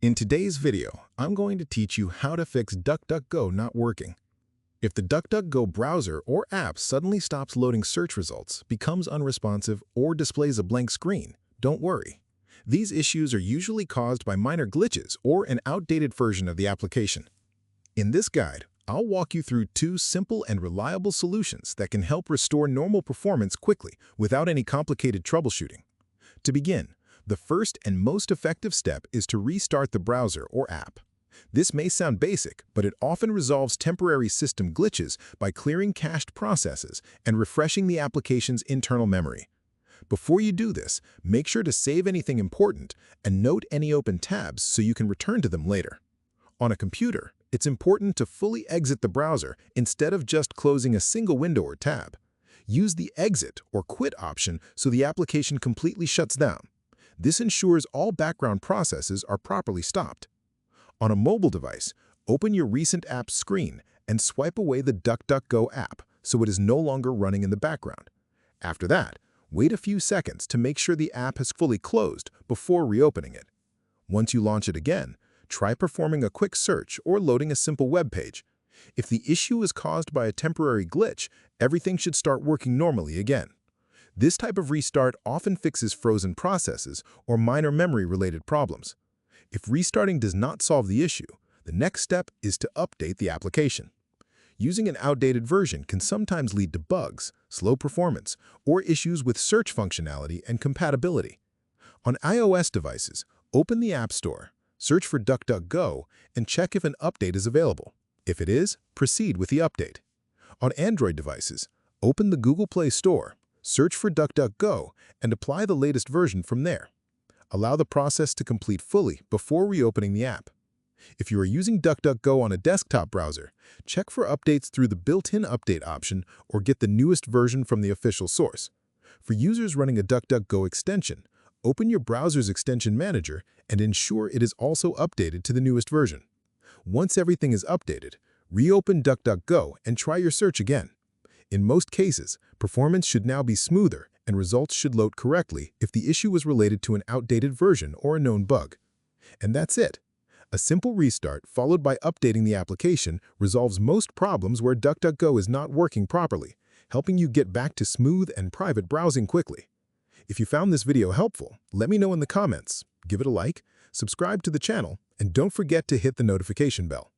In today's video, I'm going to teach you how to fix DuckDuckGo not working. If the DuckDuckGo browser or app suddenly stops loading search results, becomes unresponsive, or displays a blank screen, don't worry. These issues are usually caused by minor glitches or an outdated version of the application. In this guide, I'll walk you through two simple and reliable solutions that can help restore normal performance quickly without any complicated troubleshooting. To begin, the first and most effective step is to restart the browser or app. This may sound basic, but it often resolves temporary system glitches by clearing cached processes and refreshing the application's internal memory. Before you do this, make sure to save anything important and note any open tabs so you can return to them later. On a computer, it's important to fully exit the browser instead of just closing a single window or tab. Use the Exit or Quit option so the application completely shuts down. This ensures all background processes are properly stopped. On a mobile device, open your recent apps screen and swipe away the DuckDuckGo app so it is no longer running in the background. After that, wait a few seconds to make sure the app has fully closed before reopening it. Once you launch it again, try performing a quick search or loading a simple web page. If the issue is caused by a temporary glitch, everything should start working normally again. This type of restart often fixes frozen processes or minor memory-related problems. If restarting does not solve the issue, the next step is to update the application. Using an outdated version can sometimes lead to bugs, slow performance, or issues with search functionality and compatibility. On iOS devices, open the App Store, search for DuckDuckGo, and check if an update is available. If it is, proceed with the update. On Android devices, open the Google Play Store, search for DuckDuckGo, and apply the latest version from there. Allow the process to complete fully before reopening the app. If you are using DuckDuckGo on a desktop browser, check for updates through the built-in update option or get the newest version from the official source. For users running a DuckDuckGo extension, open your browser's extension manager and ensure it is also updated to the newest version. Once everything is updated, reopen DuckDuckGo and try your search again. In most cases, performance should now be smoother and results should load correctly if the issue was related to an outdated version or a known bug. And that's it. A simple restart followed by updating the application resolves most problems where DuckDuckGo is not working properly, helping you get back to smooth and private browsing quickly. If you found this video helpful, let me know in the comments, give it a like, subscribe to the channel, and don't forget to hit the notification bell.